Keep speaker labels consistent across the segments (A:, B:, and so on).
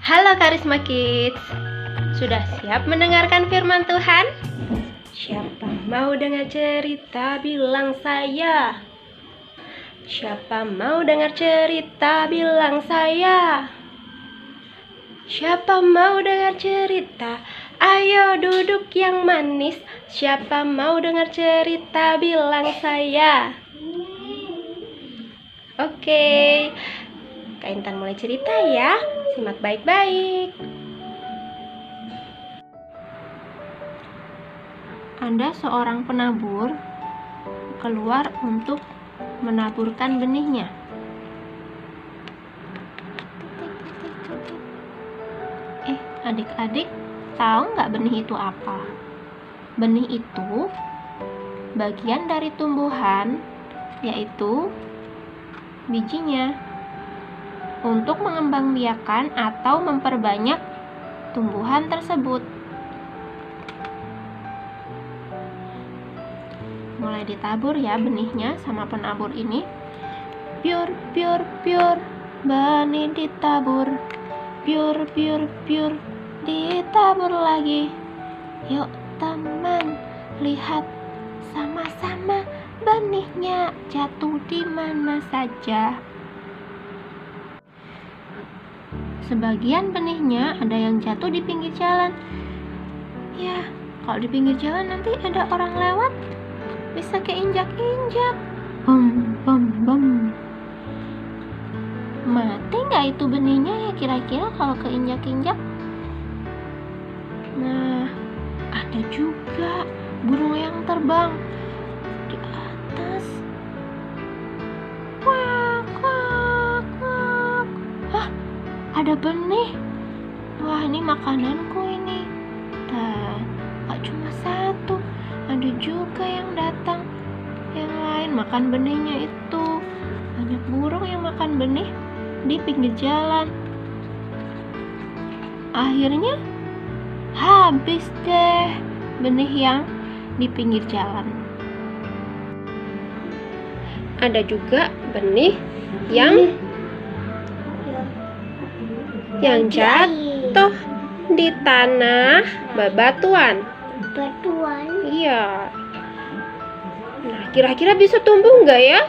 A: Halo Karisma Kids, sudah siap mendengarkan firman Tuhan? Siapa mau dengar cerita bilang saya. Siapa mau dengar cerita bilang saya. Siapa mau dengar cerita? Ayo duduk yang manis. Siapa mau dengar cerita bilang saya. Oke, Kak Intan mulai cerita ya. Simak baik-baik. Ada seorang penabur keluar untuk menaburkan benihnya. Adik-adik, tahu nggak benih itu apa? Benih itu bagian dari tumbuhan, yaitu bijinya, untuk mengembangbiakan atau memperbanyak tumbuhan tersebut. Mulai ditabur ya benihnya sama penabur ini. Piur, piur, piur, benih ditabur. Piur, piur, piur, ditabur lagi. Yuk teman, lihat sama-sama benihnya jatuh di mana saja. Sebagian benihnya ada yang jatuh di pinggir jalan. Ya, kalau di pinggir jalan nanti ada orang lewat, bisa keinjak-injak. Bum, bum, bum. Mati nggak itu benihnya ya kira-kira kalau keinjak-injak? Nah, ada juga burung yang terbang di atas. Kuak, kuak, kuak. Hah, ada benih. Wah, ini makananku ini. Nah, gak cuma satu, ada juga yang datang. Yang lain makan benihnya itu. Banyak burung yang makan benih di pinggir jalan. Akhirnya habis deh benih yang di pinggir jalan. Ada juga benih yang jatuh di tanah bebatuan. Iya. Nah, kira-kira bisa tumbuh nggak ya?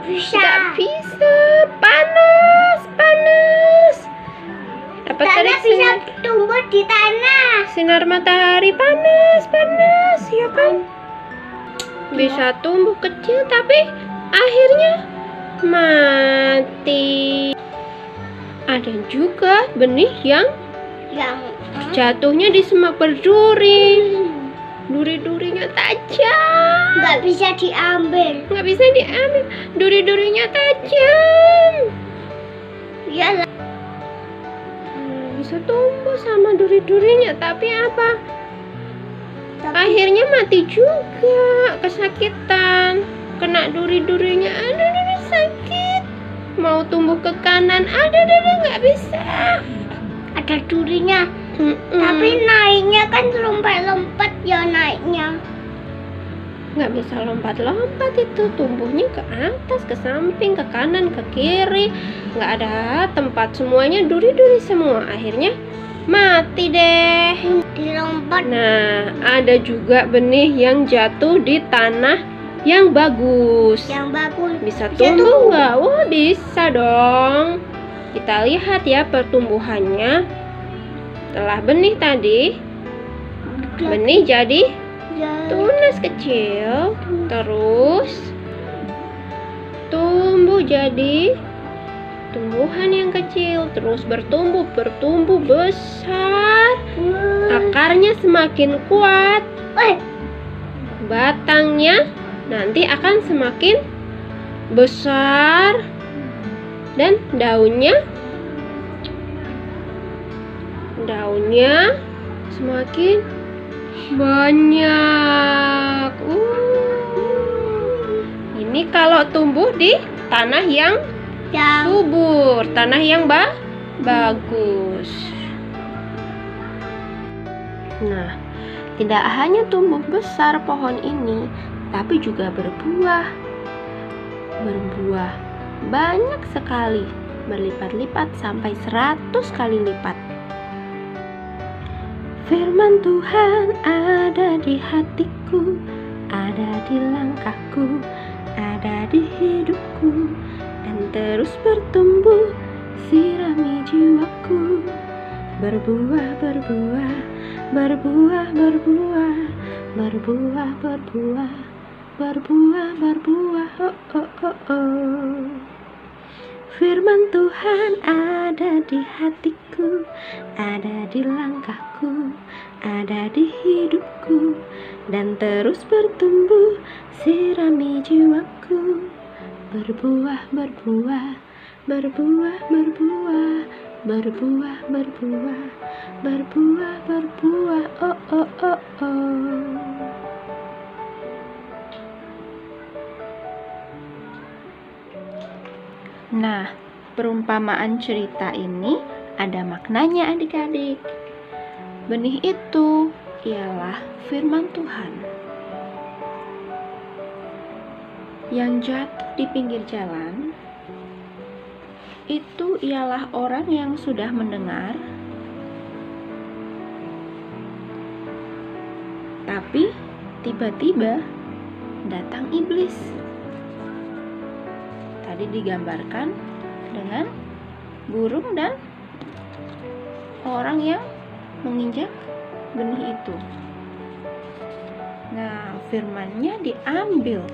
A: Nggak bisa. Panas, panas. Apa tadi
B: bisa tumbuh di tanah.
A: Sinar matahari panas, panas, ya kan? Bisa tumbuh kecil tapi akhirnya mati. Ada juga benih yang jatuhnya di semak berduri. Duri-durinya tajam.
B: Nggak bisa diambil.
A: Duri-durinya tajam.
B: Ya.
A: Bisa tumbuh sama duri-durinya, tapi apa? Akhirnya mati juga, kesakitan. Kena duri-durinya, aduh sakit. Mau tumbuh ke kanan, aduh nggak bisa.
B: Ada durinya. Tapi naiknya kan lompat-lompat ya naiknya.
A: Nggak bisa lompat-lompat itu, tumbuhnya ke atas, ke samping, ke kanan, ke kiri. Nggak ada tempat, semuanya duri-duri semua. Akhirnya mati deh.
B: Dilompat.
A: Nah, ada juga benih yang jatuh di tanah yang bagus. Bisa tumbuh nggak? Wah, bisa dong. Kita lihat ya pertumbuhannya. Setelah benih tadi, benih jadi tunas kecil, terus tumbuh jadi tumbuhan yang kecil, terus bertumbuh besar. Akarnya semakin kuat, batangnya nanti akan semakin besar, dan daunnya semakin banyak. Ini kalau tumbuh di tanah yang subur, tanah yang bagus. Nah, tidak hanya tumbuh besar pohon ini, tapi juga berbuah banyak sekali. berlipat-lipat sampai 100 kali lipat. Firman Tuhan ada di hatiku, ada di langkahku, ada di hidupku, dan terus bertumbuh, sirami jiwaku. Berbuah, berbuah, berbuah, berbuah, berbuah, berbuah, berbuah, berbuah, oh, oh, oh, oh. Firman Tuhan ada di hatiku, ada di langkahku, ada di hidupku, dan terus bertumbuh, sirami jiwaku. Berbuah, berbuah, berbuah, berbuah, berbuah, berbuah, berbuah, berbuah, oh, oh, oh, oh. Nah, perumpamaan cerita ini ada maknanya adik-adik. Benih itu ialah firman Tuhan yang jatuh di pinggir jalan. Itu ialah orang yang sudah mendengar, tapi tiba-tiba datang iblis. Tadi digambarkan dengan burung dan orang yang menginjak benih itu. Nah, firmannya diambil,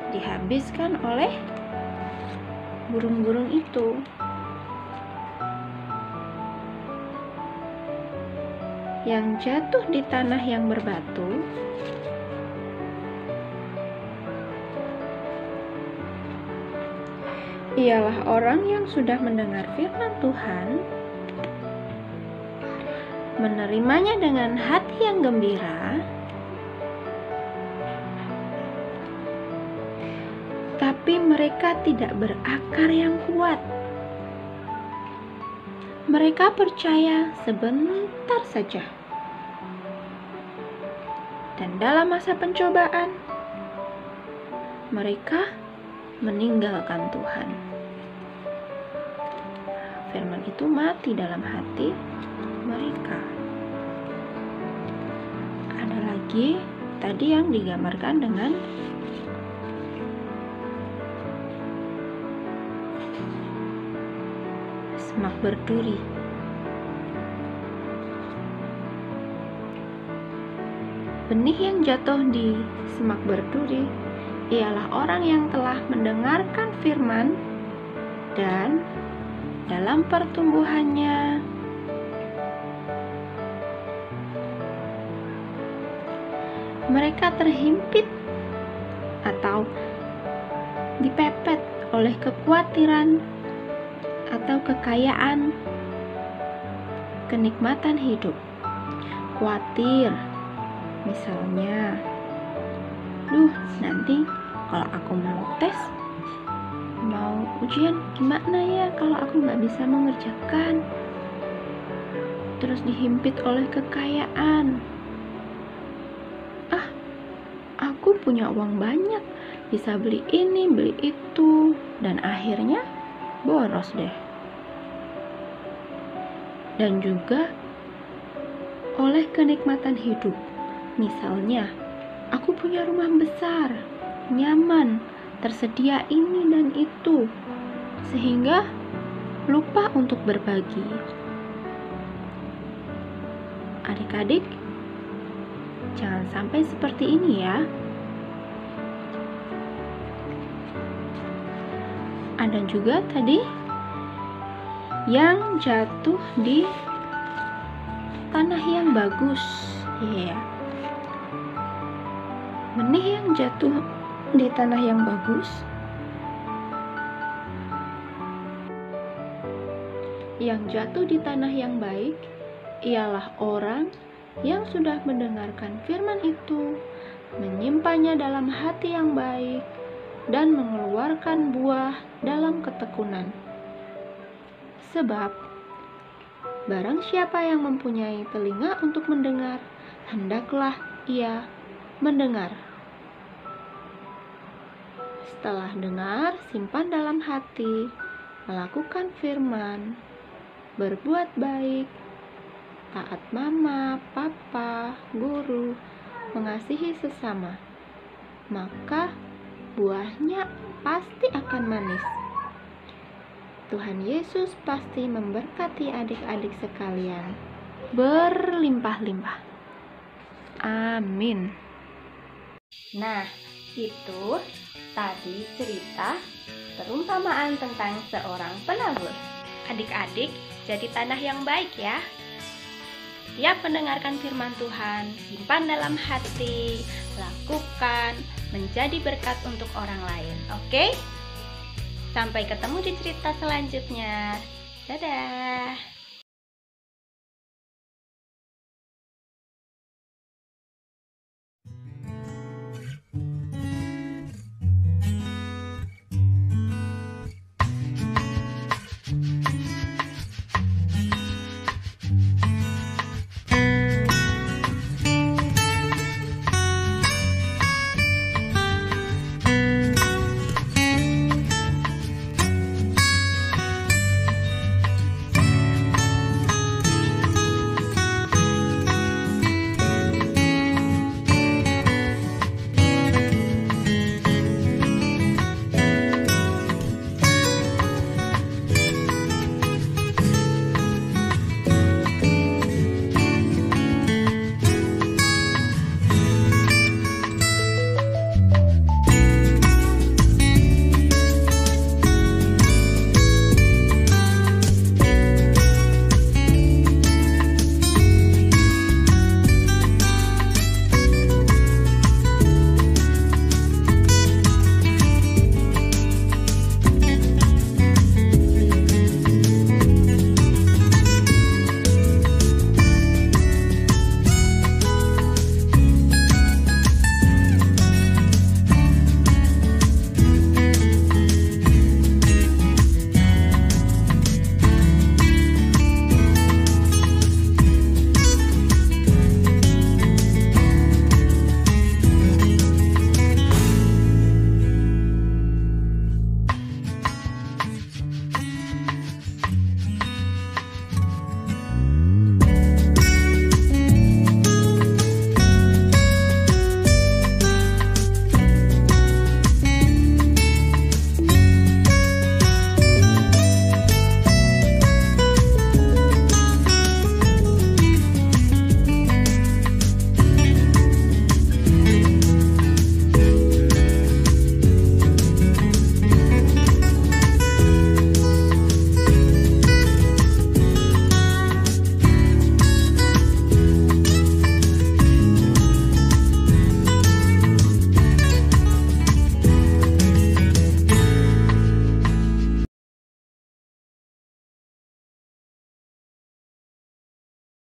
A: dihabiskan oleh burung-burung itu. Yang jatuh di tanah yang berbatu ialah orang yang sudah mendengar firman Tuhan, menerimanya dengan hati yang gembira, tapi mereka tidak berakar yang kuat. Mereka percaya sebentar saja, dan dalam masa pencobaan mereka meninggalkan Tuhan. Firman itu mati dalam hati mereka. Ada lagi tadi yang digambarkan dengan semak berduri. Benih yang jatuh di semak berduri ialah orang yang telah mendengarkan firman dan dalam pertumbuhannya mereka terhimpit atau dipepet oleh kekhawatiran atau kekayaan, kenikmatan hidup. Khawatir, misalnya, nanti kalau aku mau tes, mau ujian, gimana ya kalau aku nggak bisa mengerjakan? Terus dihimpit oleh kekayaan. Aku punya uang banyak, bisa beli ini, beli itu, dan akhirnya boros deh. Dan juga oleh kenikmatan hidup. Misalnya, aku punya rumah besar, nyaman, tersedia ini dan itu, sehingga lupa untuk berbagi. Adik-adik, jangan sampai seperti ini ya. Ada juga tadi yang jatuh di tanah yang bagus. Benih yang jatuh di tanah yang bagus yang jatuh di tanah yang baik ialah orang yang sudah mendengarkan firman itu, menyimpannya dalam hati yang baik, dan mengeluarkan buah dalam ketekunan. Sebab barang siapa yang mempunyai telinga untuk mendengar, hendaklah ia mendengar. Setelah dengar, simpan dalam hati, melakukan firman, berbuat baik, taat mama, papa, guru, mengasihi sesama. Maka buahnya pasti akan manis. Tuhan Yesus pasti memberkati adik-adik sekalian berlimpah-limpah. Amin. Nah, itu tadi cerita perumpamaan tentang seorang penabur. Adik-adik, jadi tanah yang baik ya. Setiap mendengarkan firman Tuhan, simpan dalam hati, lakukan, menjadi berkat untuk orang lain. Oke? Sampai ketemu di cerita selanjutnya. Dadah.